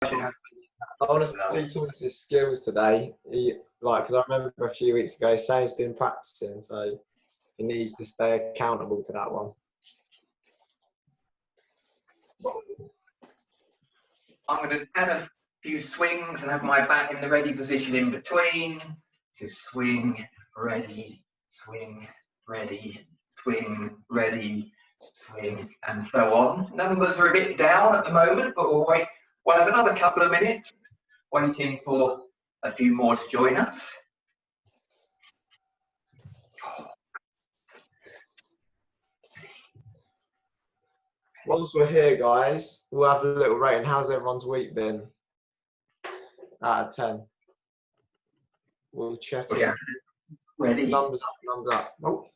I want to see Thomas's skills today. Because I remember a few weeks ago saying he's been practicing, so he needs to stay accountable to that one. I'm going to add a few swings and have my bat in the ready position in between. So swing, ready, swing, ready, swing, ready, swing, and so on. Numbers are a bit down at the moment, but we'll wait. We'll have another couple of minutes, waiting for a few more to join us. Whilst we're here, guys, we'll have a little rating. How's everyone's week been? Out of 10. We'll check it. Yeah. Ready. Numbers up, numbers up. Oh.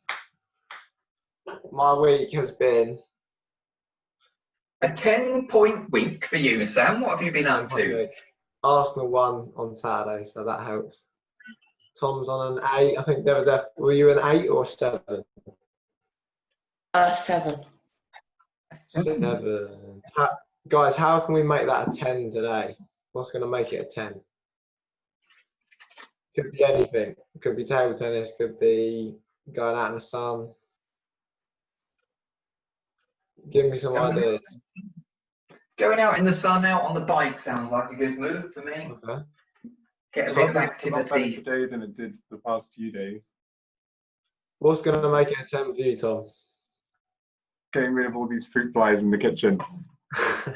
My week has been a 10-point week for you, Sam. What have you been up to? Arsenal won on Saturday, so that helps. Tom's on an 8. I think there was were you an 8 or 7? 7. 7. Guys, how can we make that a 10 today? What's going to make it a 10? Could be anything. It could be table tennis, could be going out in the sun. Give me some ideas. Going out in the sun, out on the bike sounds like a good move for me. Okay. Get a bit of activity. Today than it did the past few days. What's going to make it a 10 for you, Tom? Getting rid of all these fruit flies in the kitchen. Have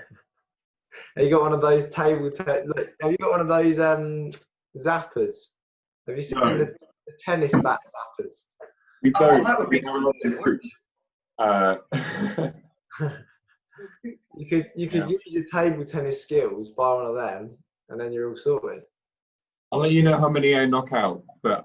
you got one of those have you got one of those zappers? Have you seen the tennis bat zappers? We don't. That would be fruit. You could use your table tennis skills, buy one of them, and then you're all sorted. I'll let you know how many I knock out, but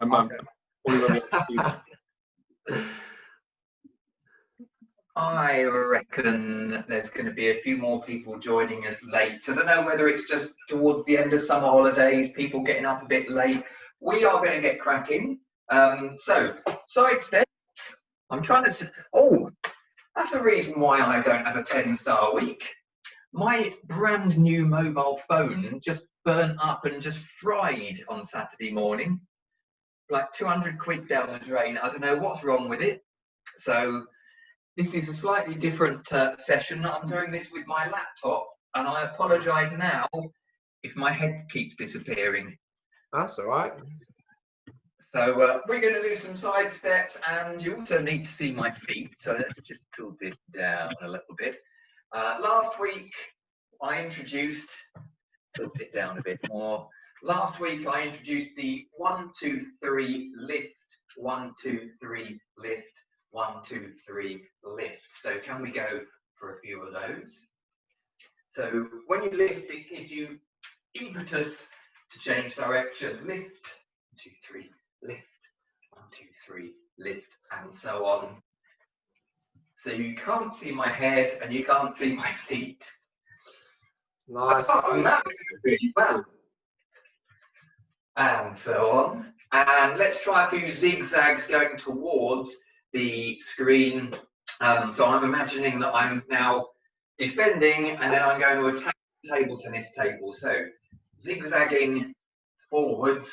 I reckon there's going to be a few more people joining us late. I don't know whether it's just towards the end of summer holidays, people getting up a bit late. We are going to get cracking. So, side steps. I'm trying to... Oh, that's the reason why I don't have a 10-star week. My brand new mobile phone just burnt up and just fried on Saturday morning. Like 200 quid down the drain. I don't know what's wrong with it. So this is a slightly different session. I'm doing this with my laptop, and I apologise now if my head keeps disappearing. That's all right. So we're going to do some side steps, and you also need to see my feet. So let's just tilt it down a little bit. Last week I introduced, tilt it down a bit more. Last week I introduced the 1, 2, 3 lift, 1, 2, 3 lift, 1, 2, 3 lift. So can we go for a few of those? So when you lift, it gives you impetus to change direction. Lift, 2, 3. Lift, 1, 2, 3, lift, and so on. So you can't see my head and you can't see my feet. Nice. Oh, that was really well. And so on. And let's try a few zigzags going towards the screen. So I'm imagining that I'm now defending, and then I'm going to attack the table tennis table. So zigzagging forwards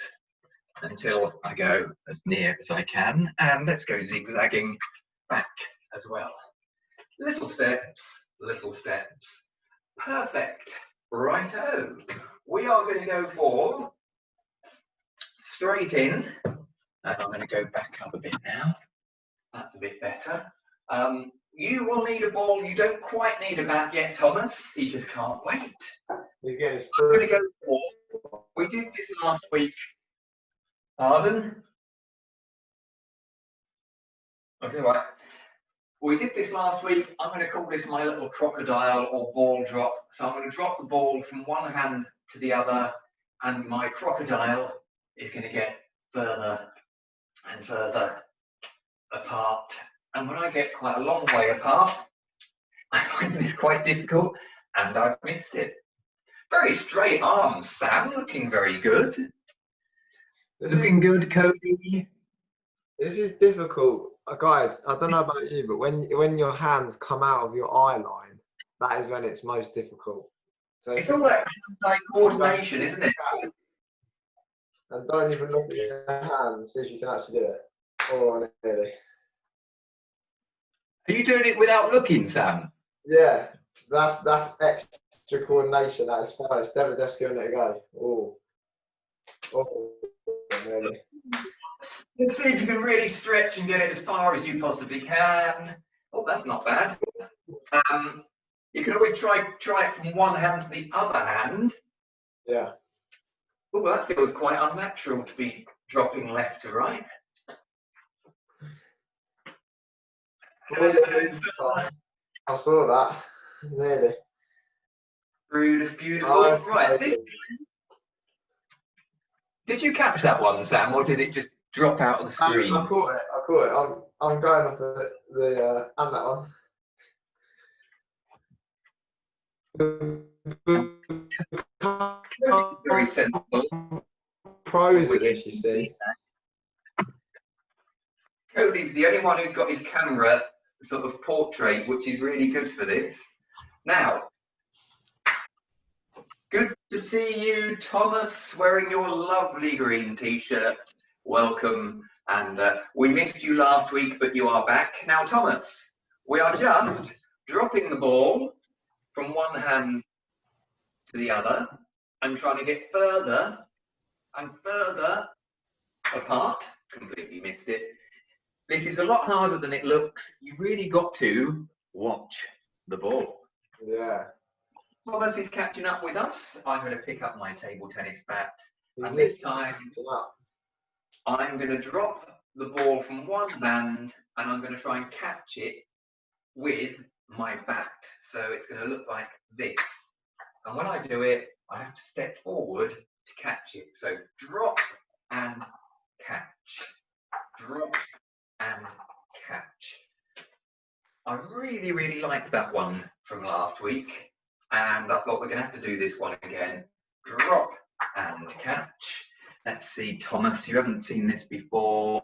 until I go as near as I can, and let's go zigzagging back as well. Little steps, little steps. Perfect. Righto. We are going to go for straight in, and I'm going to go back up a bit now. That's a bit better. You will need a ball. You don't quite need a bat yet, Thomas. He just can't wait. He's getting his I'm going to go for, we did this last week. Pardon? Okay, right. We did this last week. I'm going to call this my little crocodile or ball drop. So I'm going to drop the ball from one hand to the other, and my crocodile is going to get further and further apart. And when I get quite a long way apart, I find this quite difficult, and I've missed it. Very straight arms, Sam, looking very good. Looking good, Cody. This is difficult. Guys, I don't know about you, but when your hands come out of your eye line, that is when it's most difficult. So It's all that hand-eye coordination, isn't it? And don't even look at your hands, see if you can actually do it. Oh, nearly. Are you doing it without looking, Sam? Yeah, that's extra coordination. That is fine. It's never just giving it a go. Oh, nearly. Let's see if you can really stretch and get it as far as you possibly can. Oh, that's not bad. You can always try it from one hand to the other hand. Yeah. Oh, that feels quite unnatural to be dropping left to right. I saw that. Nearly. Beautiful. Oh, Right. Did you catch that one, Sam, or did it just drop out of the screen? I caught it. I'm going off the and that one. Very sensible. Pros at this, you see. Cody's the only one who's got his camera sort of portrait, which is really good for this. Now, good to see you, Thomas, wearing your lovely green t-shirt. Welcome. And we missed you last week, but you are back. Now, Thomas, we are just dropping the ball from one hand to the other and trying to get further and further apart. Completely missed it. This is a lot harder than it looks. You've really got to watch the ball. Yeah. Thomas is catching up with us. I'm going to pick up my table tennis bat. And He's this time, I'm going to drop the ball from one hand and I'm going to try and catch it with my bat. So it's going to look like this. And when I do it, I have to step forward to catch it. So drop and catch. Drop and catch. I really, really like that one from last week. And I thought we're going to have to do this one again. Drop and catch. Let's see, Thomas, you haven't seen this before.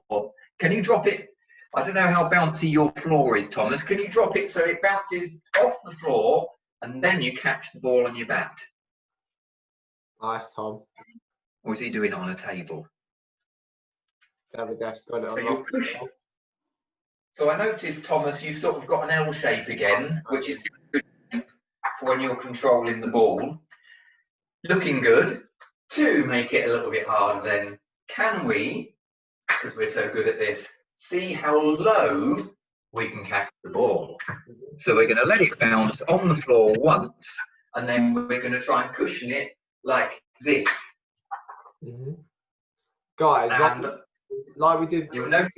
Can you drop it? I don't know how bouncy your floor is, Thomas. Can you drop it so it bounces off the floor and then you catch the ball on your bat? Nice, Tom. Or is he doing it on a table? Got it on. So I noticed, Thomas, you've sort of got an L shape again, which is good for when you're controlling the ball. Looking good. To make it a little bit harder then, can we, because we're so good at this, see how low we can catch the ball? So we're going to let it bounce on the floor once, and then we're going to try and cushion it like this. Guys, like we did. You'll notice,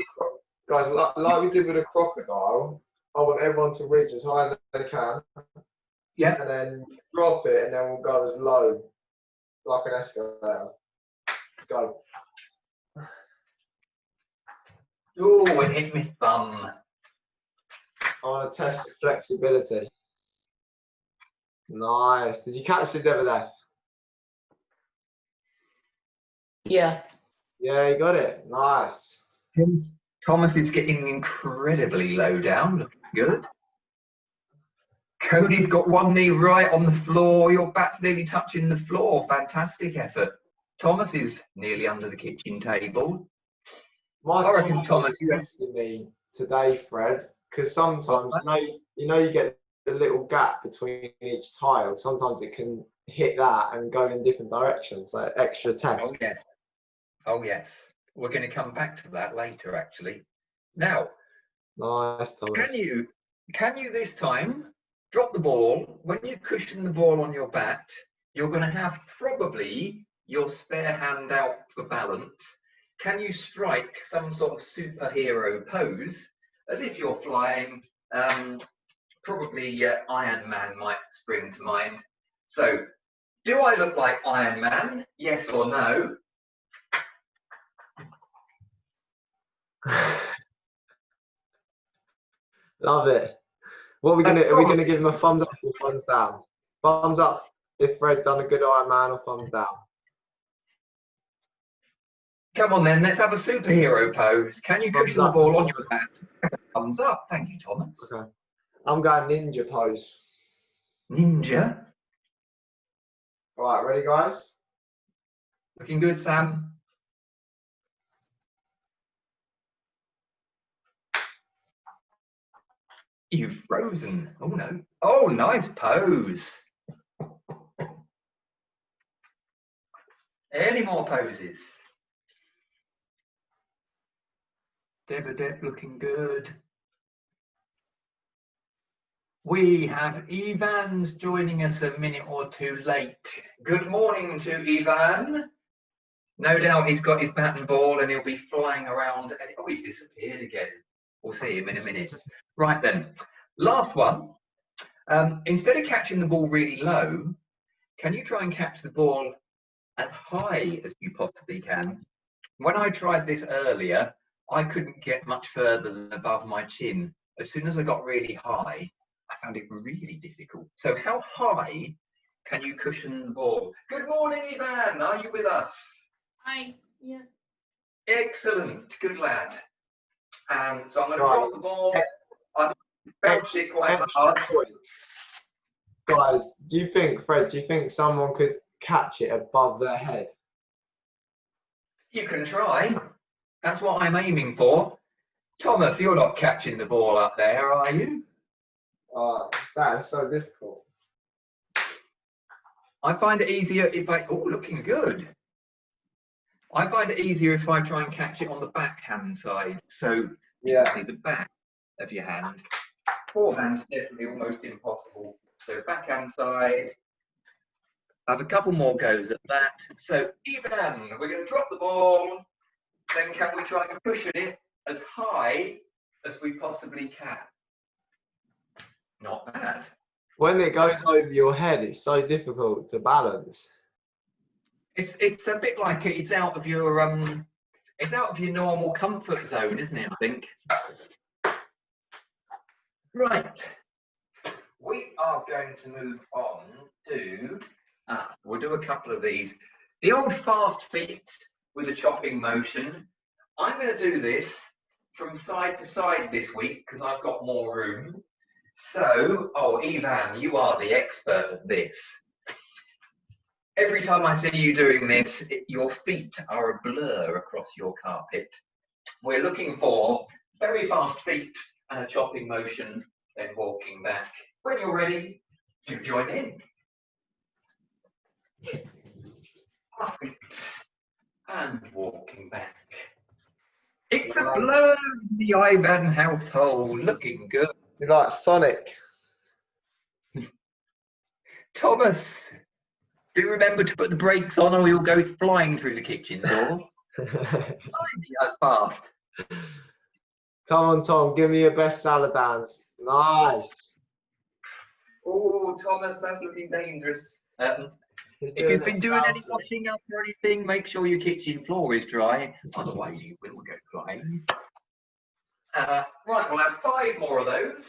Guys, like we did with a crocodile, I want everyone to reach as high as they can. Yeah. And then drop it, and then we'll go as low, like an escalator. Let's go. oh, it hit me thumb. I want to test your flexibility. Nice. Did you catch it over there? Yeah. Yeah, you got it. Nice. Thomas is getting incredibly low down. Looking good. Cody's got one knee right on the floor. Your bat's nearly touching the floor. Fantastic effort. Thomas is nearly under the kitchen table. My I reckon Thomas is testing me today, Fred, because sometimes you get the little gap between each tile. Sometimes it can hit that and go in different directions. So extra test. Oh yes. Oh yes. We're going to come back to that later, actually. Now, Nice, Thomas. can you this time drop the ball? When you cushion the ball on your bat, you're going to have probably your spare hand out for balance. Can you strike some sort of superhero pose as if you're flying? Probably Iron Man might spring to mind. So, do I look like Iron Man? Yes or no? Love it. What are we gonna give him a thumbs up or thumbs down? Thumbs up if Fred done a good Iron Man, or thumbs down. Come on then, let's have a superhero pose. Can you cushion the ball on your bat? Thumbs up. Thank you, Thomas. Okay. I'm going ninja pose. Ninja? All right, ready, guys? Looking good, Sam. You've frozen. Oh no. Oh, nice pose. Any more poses? Deb looking good. We have Ivan's joining us a minute or two late. Good morning to Ivan. No doubt he's got his bat and ball and he'll be flying around. Oh, he's disappeared again. We'll see him in a minute. Right then, last one. Instead of catching the ball really low, can you try and catch the ball as high as you possibly can? When I tried this earlier, I couldn't get much further than above my chin. As soon as I got really high, I found it really difficult. So how high can you cushion the ball? Good morning, Ivan. Are you with us? Hi. Yeah. Excellent. Good lad. And so I'm going to drop the ball. I'm bounce it quite hard. Guys, do you think, Fred, do you think someone could catch it above their head? You can try. That's what I'm aiming for. Thomas, you're not catching the ball up there, are you? That is so difficult. I find it easier if I... Oh, looking good. I find it easier if I try and catch it on the backhand side. So you can see the back of your hand. Forehand's definitely almost impossible. So backhand side. I have a couple more goes at that. So Ivan, we're going to drop the ball. Then can we try and cushion it as high as we possibly can? Not bad. When it goes over your head, it's so difficult to balance. It's a bit like it's out of your normal comfort zone, isn't it? I think. Right. We are going to move on to. We'll do a couple of these. The old fast feet with a chopping motion. I'm going to do this from side to side this week because I've got more room. So, Ivan, you are the expert at this. Every time I see you doing this, your feet are a blur across your carpet. We're looking for very fast feet and a chopping motion, then walking back. When you're ready, do join in. Fast feet and walking back. It's a blur in the Ivan household, looking good. You're like Sonic. Thomas, do remember to put the brakes on or you'll go flying through the kitchen door. That's fast. Come on, Tom, give me your best salad dance. Nice. Oh, Thomas, that's looking dangerous. If you've been doing any washing up or anything, make sure your kitchen floor is dry. Otherwise, you will go dry. Right, we'll have 5 more of those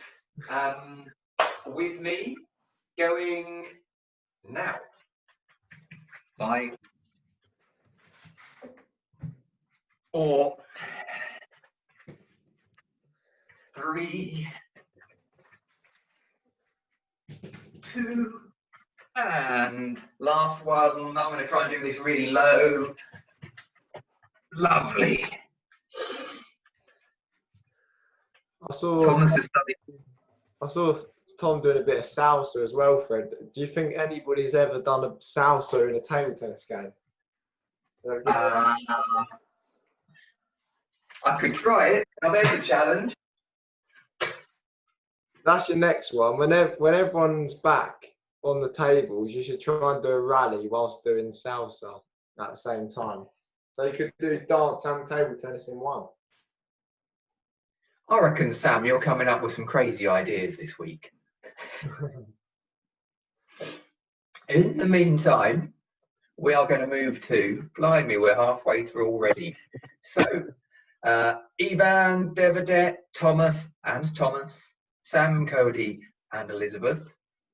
with me going now. 5, 4, 3, 2, and last one. I'm going to try and do this really low. Lovely. I saw Tom doing a bit of salsa as well, Fred. Do you think anybody's ever done a salsa in a table tennis game? I could try it. Now there's a challenge. That's your next one. When everyone's back on the tables, you should try and do a rally whilst doing salsa at the same time. So you could do dance and table tennis in one. I reckon, Sam, you're coming up with some crazy ideas this week. In the meantime, we are going to move to, blimey, we're halfway through already. So, Ivan, Devadet, Thomas, Sam, Cody, and Elizabeth,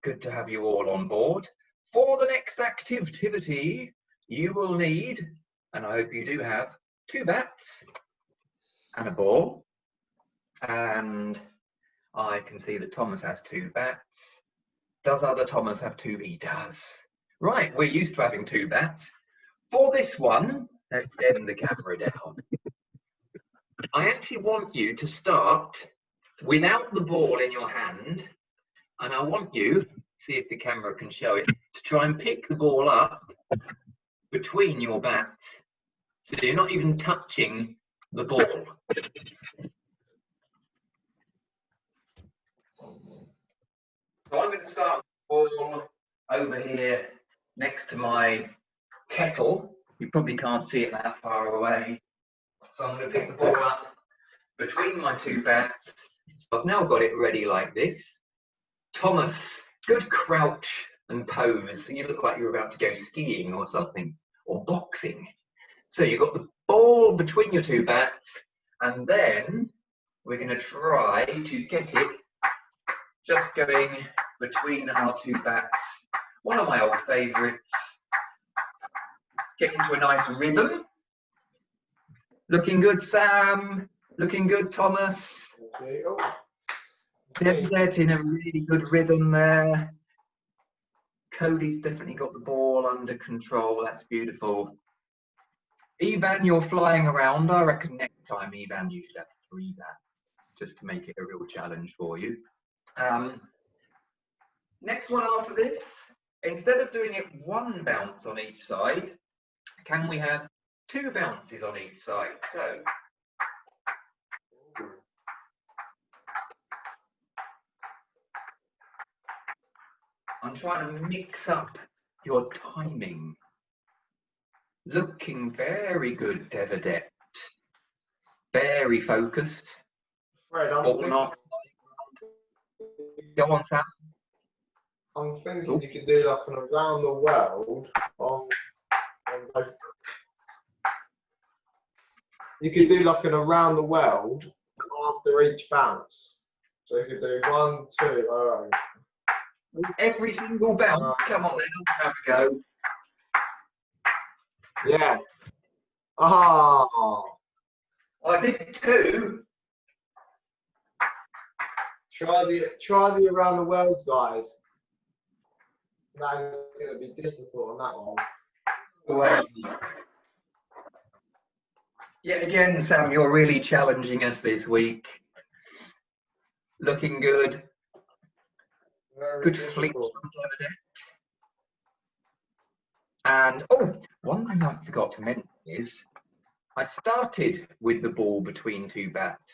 good to have you all on board. For the next activity, you will need, and I hope you do have, 2 bats and a ball. And I can see that Thomas has 2 bats. Does other Thomas have 2? He does. Right, we're used to having 2 bats. For this one, let's dim the camera down. I actually want you to start without the ball in your hand, and I want you, see if the camera can show it, to try and pick the ball up between your bats, so you're not even touching the ball. So I'm going to start the ball over here next to my kettle. You probably can't see it that far away. So I'm going to pick the ball up between my 2 bats. So I've now got it ready like this. Thomas, good crouch and pose. You look like you're about to go skiing or something, or boxing. So you've got the ball between your 2 bats, and then we're going to try to get it just going between our 2 bats. One of my old favourites. Get into a nice rhythm. Looking good, Sam. Looking good, Thomas. Okay. Oh. Dead in a really good rhythm there. Cody's definitely got the ball under control. That's beautiful. Ivan, you're flying around. I reckon next time, Ivan, you should have 3 bats, just to make it a real challenge for you. Next one after this, instead of doing it 1 bounce on each side, can we have 2 bounces on each side? So, I'm trying to mix up your timing. Looking very good, Devadet. Very focused. Fred, Or not. Go on, Sam. I'm thinking you could do like an around the world on both. You could do like an around the world after each bounce. So you could do 1, 2, all right. Every single bounce. Come on then, have a go. Yeah. Ah. I did 2. Try the around the world, guys. That is going to be difficult on that one. Well, yet again, Sam, you're really challenging us this week. Looking good. Very Good difficult. flick from Devadet. And oh, one thing I forgot to mention is I started with the ball between 2 bats.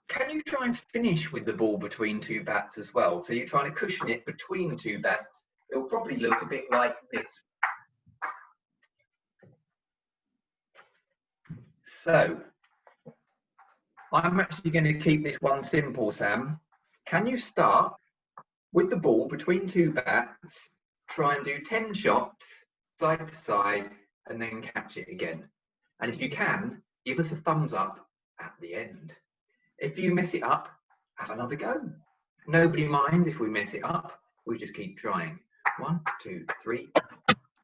Can you try and finish with the ball between 2 bats as well? So you're trying to cushion it between 2 bats. It'll probably look a bit like this. So I'm actually going to keep this one simple, Sam. Can you start with the ball between 2 bats, try and do 10 shots side to side, and then catch it again? And if you can, give us a thumbs up at the end. If you mess it up, have another go. Nobody minds if we mess it up. We just keep trying. 1, 2, 3.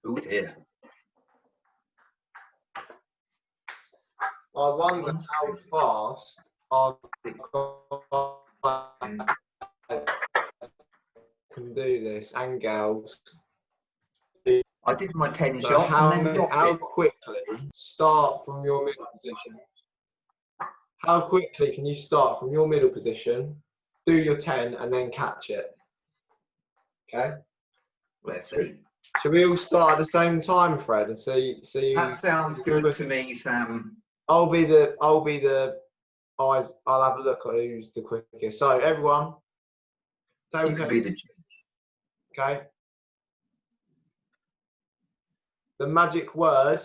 Oh dear. I wonder how fast our guys can do this, and girls. I did my 10 So shots and then dropped how it. quickly start from your middle position? How quickly can you start from your middle position, do your 10, and then catch it? Okay. Let's see. Should we all start at the same time, Fred, and see? That sounds good to me, Sam. I'll be the eyes. I'll have a look at who's the quickest. So everyone, table You could be the tennis. Okay. The magic word,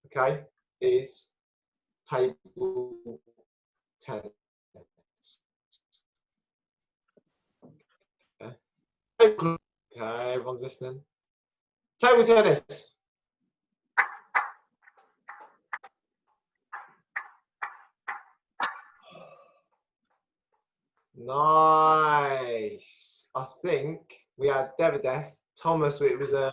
okay, is table tennis. Okay, everyone's listening. Table tennis. Nice. I think we had Devadet, Thomas. It was I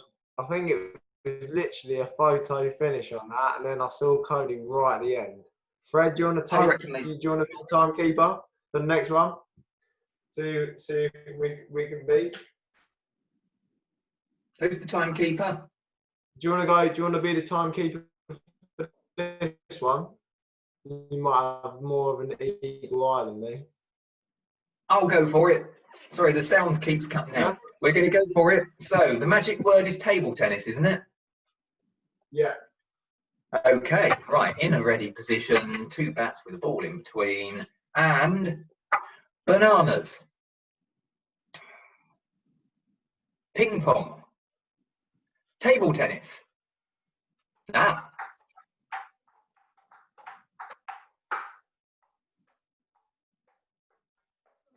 think it was literally a photo finish on that, and then I saw Cody right at the end. Fred, do you want to take? Do you want to be the timekeeper for the next one? See if we can beat. Who's the timekeeper? Do you want to go? Do you want to be the timekeeper for this one? You might have more of an eagle eye than me. I'll go for it. Sorry, the sound keeps cutting out. We're going to go for it. So the magic word is table tennis, isn't it? Yeah. Okay, right. In a ready position, 2 bats with a ball in between, and bananas. Ping pong. Table tennis. Ah.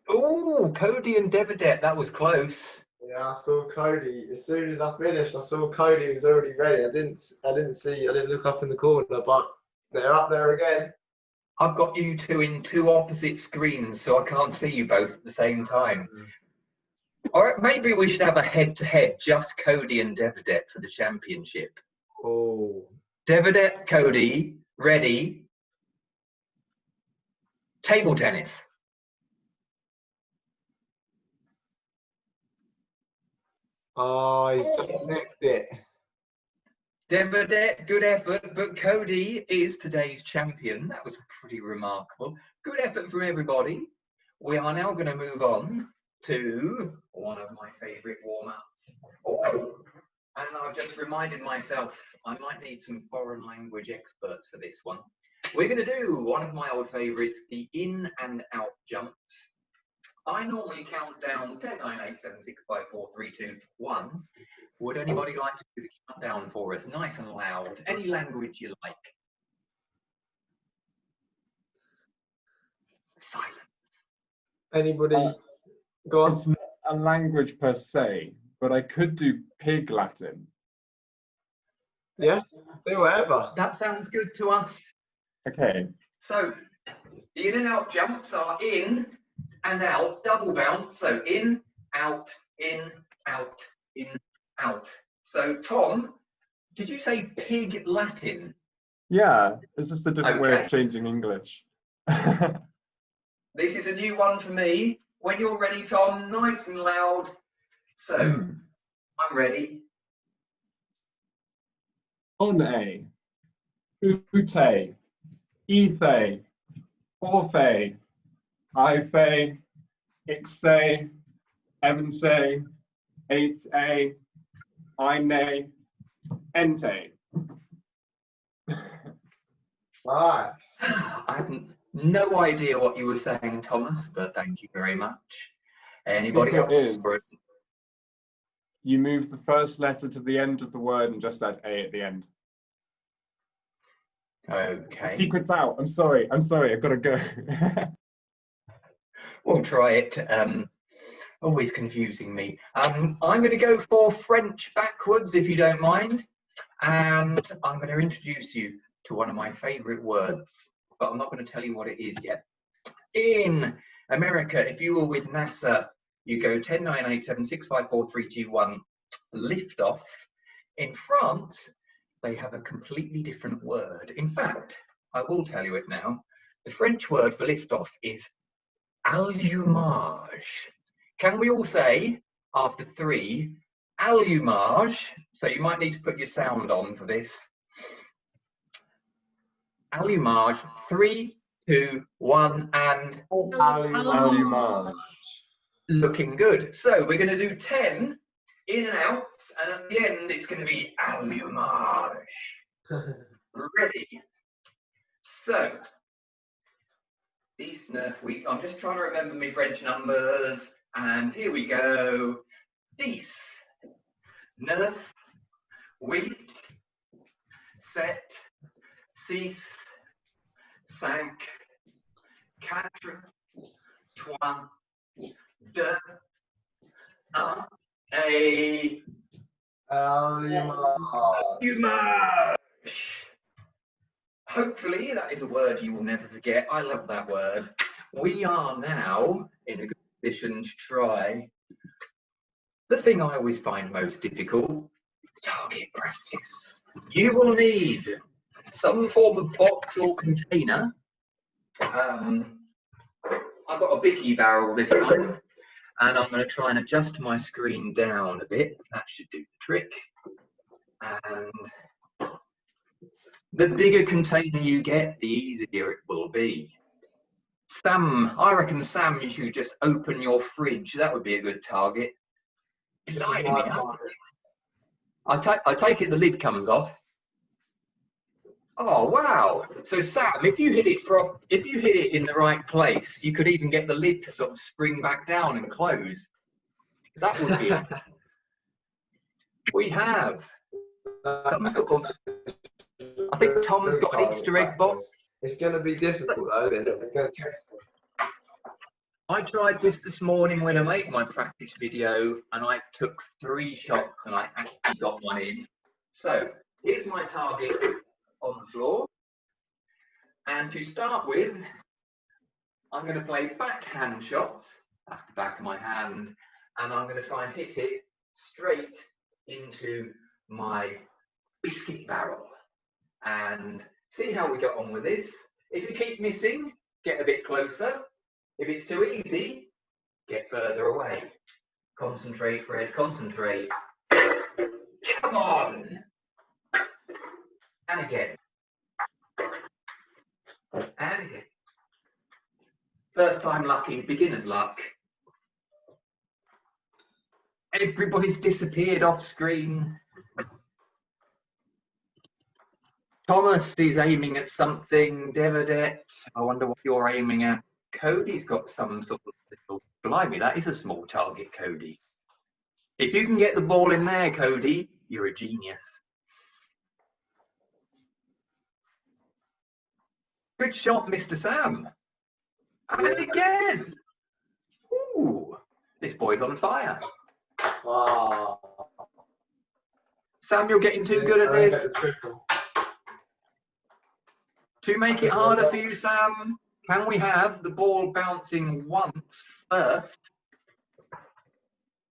Oh, Cody and Devidet, that was close. Yeah, I saw Cody. As soon as I finished, I saw Cody was already ready. I didn't look up in the corner, but they're up there again. I've got you two in 2 opposite screens, so I can't see you both at the same time. Or maybe we should have a head-to-head, just Cody and Devidet for the championship. Oh. Devidet, Cody, ready. Table tennis. Oh, he's just nicked it. Devidet, good effort, but Cody is today's champion. That was pretty remarkable. Good effort from everybody. We are now going to move on to one of my favourite warm-ups. Oh, and I've just reminded myself I might need some foreign language experts for this one. We're going to do one of my old favourites, the in and out jumps. I normally count down 10, 9, 8, 7, 6, 5, 4, 3, 2, 1. Would anybody like to do the countdown for us, nice and loud? Any language you like. Silence. Anybody? Go on. It's not a language per se, but I could do pig Latin. Yeah, do whatever. That sounds good to us. Okay. So, the in and out jumps are in and out, double bounce. So in, out, in, out, in, out. So Tom, did you say pig Latin? Yeah, it's just a different way Okay. of changing English. This is a new one for me. When you're ready, Tom, nice and loud. So, I'm ready. On a, ute, ethe, orphe, ife, ixe, evanse, eight a, ine, ente. Nice. I have no idea what you were saying, Thomas, but thank you very much. Anybody Secret else? is you move the first letter to the end of the word and just add a at the end. Okay. Secret's out. I'm sorry. I've got to go. We'll try it. Always confusing me. I'm going to go for French backwards, if you don't mind. And I'm going to introduce you to one of my favorite words, but I'm not going to tell you what it is yet. In America, if you were with NASA, you go 10, 9, 8, 7, 6, 5, 4, 3, 2, 1, lift off. In France, they have a completely different word. In fact, I will tell you it now. The French word for lift off is allumage. Can we all say, after 3, allumage? So you might need to put your sound on for this. Allumage, 3, 2, 1, and Allumage. looking good. So we're going to do 10 in and out, and at the end it's going to be allumage. Ready? So, this Nerf week, I'm just trying to remember my French numbers, and here we go. 10, 9, 8, 7, 6, 5, 4, 3, 2, 1, et allumage. Hopefully that is a word you will never forget. I love that word. We are now in a good position to try the thing I always find most difficult, target practice. You will need some form of box or container. I've got a biggie barrel this time, And I'm going to try and adjust my screen down a bit. That should do the trick. And the bigger container you get, the easier it will be. Sam, I reckon, Sam, you should just open your fridge. That would be a good target. Blimey, I take it the lid comes off. Oh wow! So Sam, if you hit it in the right place, you could even get the lid to sort of spring back down and close. That would be. We have some sort of. I think Tom's got an Easter egg box. It's going to be difficult though. Then we're going to test it. I tried this morning when I made my practice video, and I took 3 shots and I actually got one in. So here's my target on the floor, and to start with, I'm going to play backhand shots. That's the back of my hand, and I'm going to try and hit it straight into my biscuit barrel and see how we get on with this. If you keep missing, get a bit closer. If it's too easy, get further away. Concentrate, Fred, concentrate. Come on! And again. And again. First time lucky, beginner's luck. Everybody's disappeared off screen. Thomas is aiming at something. Devadet, I wonder what you're aiming at. Cody's got some sort of little, blimey, that is a small target, Cody. If you can get the ball in there, Cody, you're a genius. Good shot, Mr. Sam. And again. Ooh, this boy's on fire. Wow. Sam, you're getting too good at this. To make it harder for you, Sam, can we have the ball bouncing once first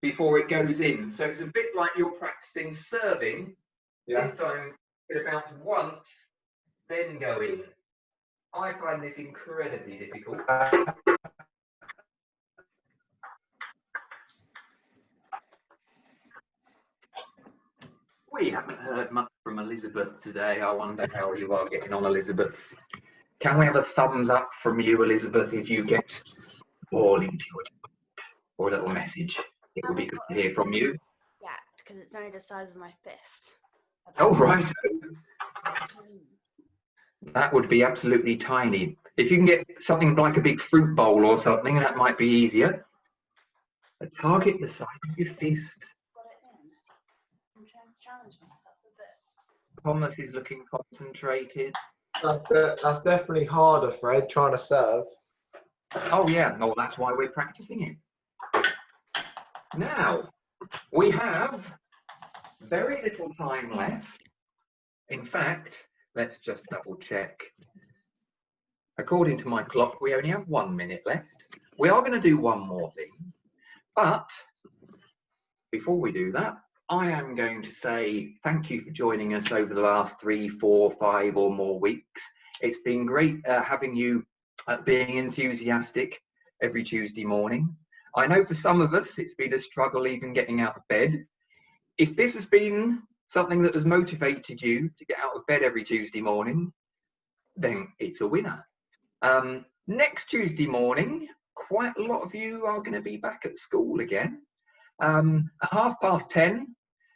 before it goes in? So it's a bit like you're practicing serving. Yeah. This time, it'll bounce once, then go in. I find this incredibly difficult. We haven't heard much from Elizabeth today. I wonder how you are getting on, Elizabeth. Can we have a thumbs up from you, Elizabeth, if you get all into your tweet or a little message? It would be good to hear from you. Yeah, because it's only the size of my fist. Oh, right. That would be absolutely tiny. If you can get something like a big fruit bowl or something, that might be easier. A target the size of your fist. I'm trying to challenge myself a bit. Thomas is looking concentrated. That's definitely harder, Fred, trying to serve. Oh yeah, no, that's why we're practicing it. Now, we have very little time left. In fact, let's just double check. According to my clock, we only have 1 minute left. We are going to do one more thing, but before we do that, I am going to say thank you for joining us over the last 3, 4, 5 or more weeks. It's been great having you being enthusiastic every Tuesday morning. I know for some of us, it's been a struggle even getting out of bed. If this has been something that has motivated you to get out of bed every Tuesday morning, then it's a winner. Next Tuesday morning, quite a lot of you are going to be back at school again. At 10:30,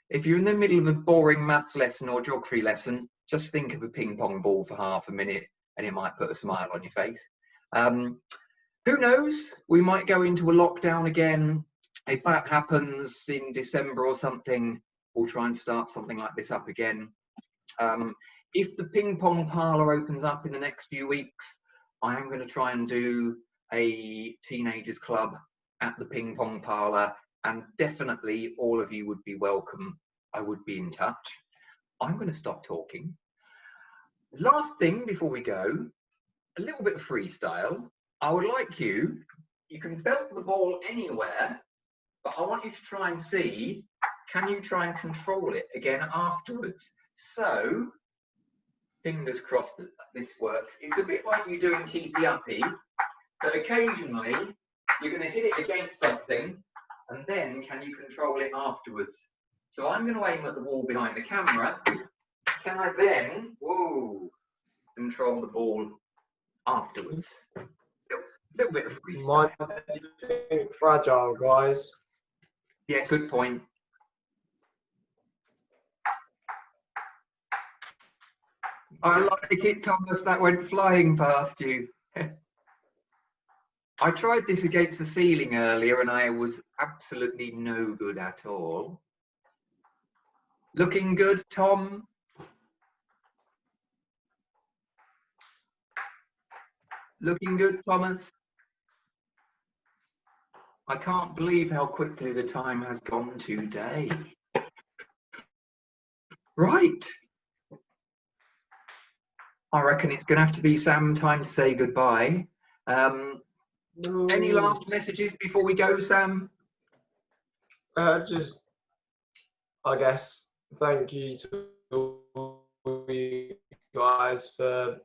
if you're in the middle of a boring maths lesson or geography lesson, just think of a ping pong ball for half a minute and it might put a smile on your face. Who knows, we might go into a lockdown again. If that happens in December or something, we'll try and start something like this up again. If the ping pong parlour opens up in the next few weeks, I am going to try and do a teenagers club at the ping pong parlour, and definitely all of you would be welcome. I would be in touch. I'm going to stop talking. Last thing before we go, a little bit of freestyle. I would like you can belt the ball anywhere, but I want you to try and see, can you try and control it again afterwards? So, fingers crossed that this works. It's a bit like you doing keepy uppy, but occasionally you're going to hit it against something, and then can you control it afterwards? So I'm going to aim at the wall behind the camera. Can I then, whoa, control the ball afterwards? Little bit of freestyle. Mind anything fragile, guys. Yeah, good point. I like it, Thomas. That went flying past you. I tried this against the ceiling earlier and I was absolutely no good at all. Looking good, Tom? Looking good, Thomas? I can't believe how quickly the time has gone today. Right. I reckon it's going to have to be Sam time to say goodbye. Any last messages before we go, Sam? Just, I guess, thank you to you guys for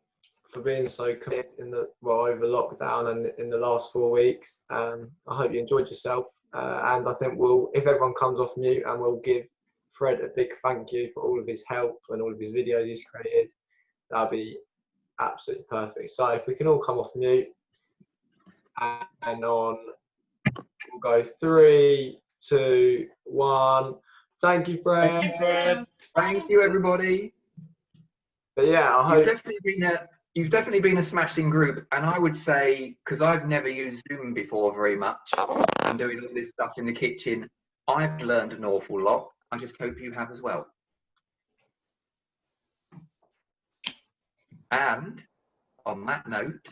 being so committed over lockdown and in the last 4 weeks. I hope you enjoyed yourself, and I think if everyone comes off mute, and we'll give Fred a big thank you for all of his help and all of his videos he's created. That'll be absolutely perfect. So if we can all come off mute, and we'll go 3, 2, 1. Thank you, Fred. Thank you, Fred. Thank you, everybody. But yeah, I hope You've definitely been a smashing group, and I would say, because I've never used Zoom before very much, and doing all this stuff in the kitchen, I've learned an awful lot. I just hope you have as well. And on that note,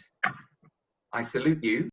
I salute you.